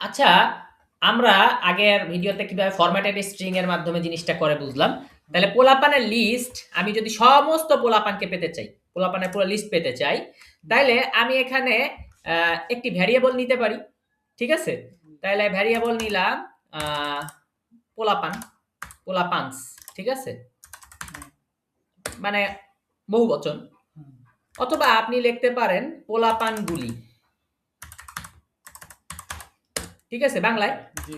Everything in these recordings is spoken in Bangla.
আচ্ছা, আমরা আগের ভিডিওতে কিভাবে ফরম্যাটেড স্ট্রিং এর মাধ্যমে জিনিসটা করে বুঝলাম। তাহলে পোলাপানের লিস্ট আমি যদি সমস্ত পোলাপানকে পেতে চাই, পোলাপানের পুরো লিস্ট পেতে চাই, তাইলে আমি এখানে একটি ভ্যারিয়েবল নিতে পারি। ঠিক আছে? তাহলে ভ্যারিয়েবল নিলাম পোলাপান, পোলাপানস। ঠিক আছে? মানে বহুবচন। অথবা আপনি লিখতে পারেন পোলাপানগুলি। ঠিক আছে বাংলায়? জি।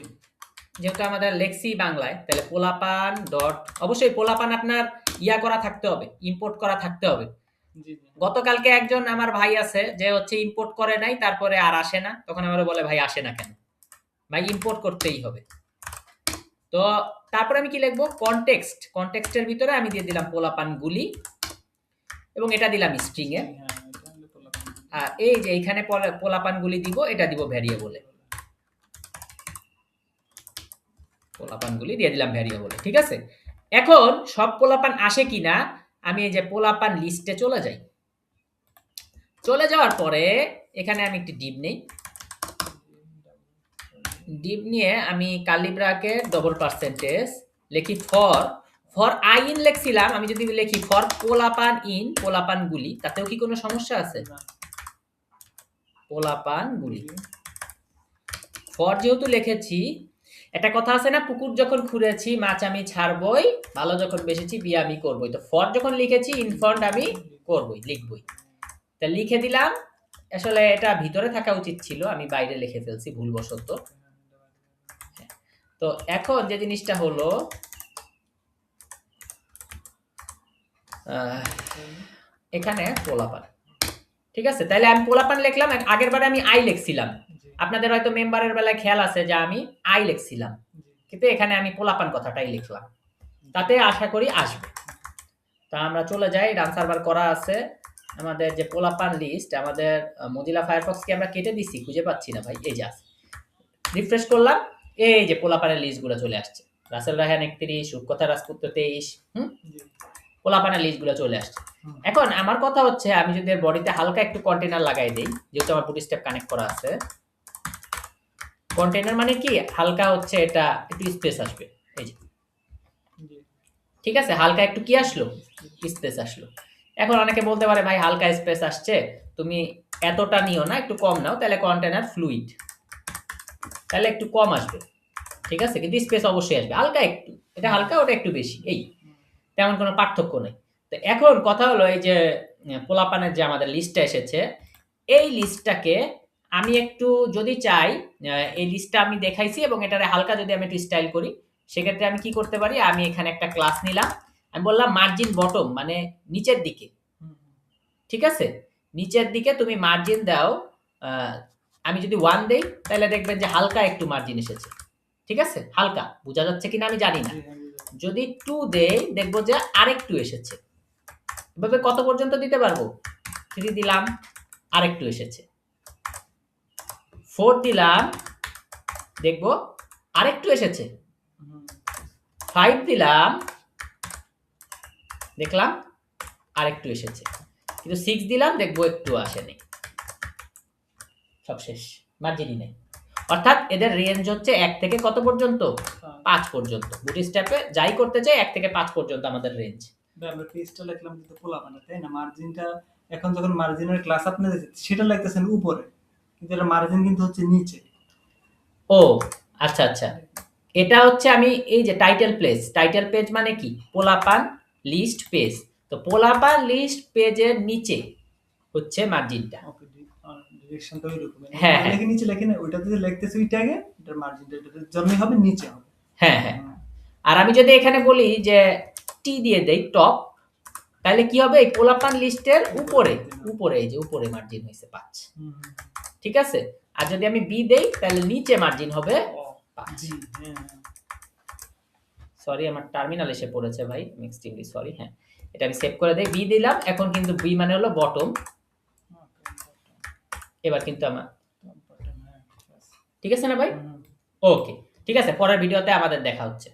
যেহেতু আমাদের লেখছি বাংলায়, তাহলে পোলাপান ডট, অবশ্যই পোলাপান আপনার ইয়া করা থাকতে হবে, ইম্পোর্ট করা থাকতে হবে। জি। গতকালকে একজন আমার ভাই আছে যে হচ্ছে ইম্পোর্ট করে নাই, তারপরে আর আসে না, তখন আমার বলে ভাই আসে না কেন? ভাই ইম্পোর্ট করতেই হবে। তো তারপরে আমি কি লিখবো? কনটেক্সট, কনটেক্সটের ভিতরে আমি দিয়ে দিলাম পোলাপানগুলি এবং এটা দিলাম স্ট্রিং এ। আর এই যে এখানে পোলাপানগুলি দিব, এটা দিব ভ্যারিয়েবলে, পোলাপানগুলি দিয়ে দিলাম ভ্যারিয়েবলে। ঠিক আছে? এখন সব পোলাপান আসে কিনা আমি এই যে পোলাপান লিস্টে চলে যাই। চলে যাওয়ার পরে এখানে আমি একটি ডিভ নেই। ডিভ নিয়ে আমি কার্লি ব্র্যাকেট ডবল পার্সেন্টেজ লিখি ফর, ফর আই ইন লিখছিলাম, আমি যদি লিখি ফর পোলাপান ইন পোলাপানগুলি, তাতেও কি কোনো সমস্যা আছে? পোলাপানগুলি ফর যেহেতু লিখেছি, একটা কথা আছে না, পুকুর যখন খুঁড়েছি মাছ আমি ছাড়বই, ভালো যখন বেসেছি বিয়ে আমি করবই। তো ফর যখন লিখেছি ইন ফ্রন্ট আমি করবই, লিখবই। তা লিখে দিলাম। আসলে এটা ভিতরে থাকা উচিত ছিল, আমি বাইরে লিখে ফেলছি ভুলবশত। তো এখন যে জিনিসটা হলো, এখানে পোলাপান। ঠিক আছে? তাহলে আমি পোলাপান লিখলাম। আগের বারে আমি আই লিখছিলাম, আপনাদের হয়তো মেম্বারের বেলায় খেয়াল আছে যে আমি আই লিখছিলাম, কিন্তু এখানে আমি পোলাপান কথাটাই লিখলাম, তাতে আশা করি আসবে। তা আমরা চলে যাই, রান সার্ভার করা আছে আমাদের যে পোলাপান লিস্ট, আমাদের মজিলা ফায়ারফক্স কে আমরা কেটে দিছি, খুঁজে পাচ্ছি না ভাই, এই যে আছে। রিফ্রেশ করলাম, এই যে পোলাপানের লিস্টগুলো চলে আসছে। রাসেল রায়হান 31, রূপকথা রাজপুত্র 23, পোলাপানের লিস্টগুলো চলে আসছে। এখন আমার কথা হচ্ছে, আমি যদি এর বডিতে হালকা একটু কন্টেইনার লাগাই দেই, যেহেতু আমার বুটস্ট্র্যাপ কানেক্ট করা আছে, কন্টেইনার মানে কি হালকা হচ্ছে এটা একটু স্পেস আসবে, এই যে। ঠিক আছে? হালকা একটু কি আসলো? স্পেস আসলো। এখন অনেকে বলতে পারে ভাই হালকা স্পেস আসছে, তুমি এতটা নিও না, একটু কম নাও, তাহলে কন্টেইনার ফ্লুইড, তাহলে একটু কম আসবে। ঠিক আছে? কিন্তু স্পেস অবশ্যই আসবে, হালকা একটু, এটা হালকা ওটা একটু বেশি, এই তেমন কোনো পার্থক্য নেই। তো এখন কথা হলো, এই যে পোলাপানের যে আমাদের লিস্টটা এসেছে, এই লিস্টটাকে আমি একটু যদি চাই, এই লিস্টটা আমি দেখাইছি এবং এটারে হালকা যদি আমি একটু স্টাইল করি, সেক্ষেত্রে আমি কি করতে পারি, আমি এখানে একটা ক্লাস নিলাম, আমি বললাম মার্জিন বটম, মানে নিচের দিকে। ঠিক আছে? নিচের দিকে তুমি মার্জিন দাও। আমি যদি 1 দেই, তাহলে দেখবেন যে হালকা একটু মার্জিন এসেছে। ঠিক আছে? হালকা, বোঝা যাচ্ছে কিনা আমি জানি না। যদি 2 দেই, দেখবো যে আরেকটু এসেছে। এভাবে কত পর্যন্ত দিতে পারবো? 3 দিলাম, আরেকটু এসেছে। 4 দিলাম, দেখবো আরেকটু এসেছে। 5 দিলাম, দেখলাম আরেকটু এসেছে। কিন্তু 6 দিলাম, দেখবো একটু আসেনি। সব শেষ, মার্জিনই নেই। অর্থাৎ এদের রেঞ্জ হচ্ছে 1 থেকে কত পর্যন্ত? 5 পর্যন্ত। বুটস্ট্র্যাপে যাই করতে চাই 1 থেকে 5 পর্যন্ত আমাদের রেঞ্জ। আমরা পেজটা লিখলাম কিন্তু পোলাপান, তাই না? মার্জিনটা এখন যখন মার্জিনের ক্লাস আপনি সেটা লিখতেছেন উপরে, কিন্তু এটা মার্জিন কিন্তু হচ্ছে নিচে। ও আচ্ছা আচ্ছা, এটা হচ্ছে আমি এই যে টাইটেল পেজ, টাইটেল পেজ মানে কি? পোলাপান লিস্ট পেজ। তো পোলাপান লিস্ট পেজের নিচে হচ্ছে মার্জিনটা। ওকে, ডিরেকশনটা ওইরকম। হ্যাঁ উপরে হ্যাঁ লিখে নিচে লিখে না, ওইটাতে যে লিখতেছি ওইটাকে, এটার মার্জিনটা এটার জন্যই হবে নিচে হবে। হ্যাঁ হ্যাঁ। আর আমি যদি এখানে বলি যে টি দিয়ে দেই টপ, তাহলে কি হবে? এই পোলাপান লিস্টের উপরে, উপরে এই যে উপরে মার্জিন হয়েছে 5। ঠিক আছে? আর যদি আমি বি দেই, তাহলে নিচে মার্জিন হবে 5। সরি, আমার টার্মিনাল এসে পড়েছে ভাই, এক্সট্রিমলি সরি। হ্যাঁ, এটা আমি সেভ করে দেই, বি দিলাম। এখন কিন্তু বি মানে হলো বটম। এবার কিন্তু আমার ঠিক আছে না ভাই? ওকে, ঠিক আছে, পরের ভিডিওতে আমাদের দেখা হচ্ছে।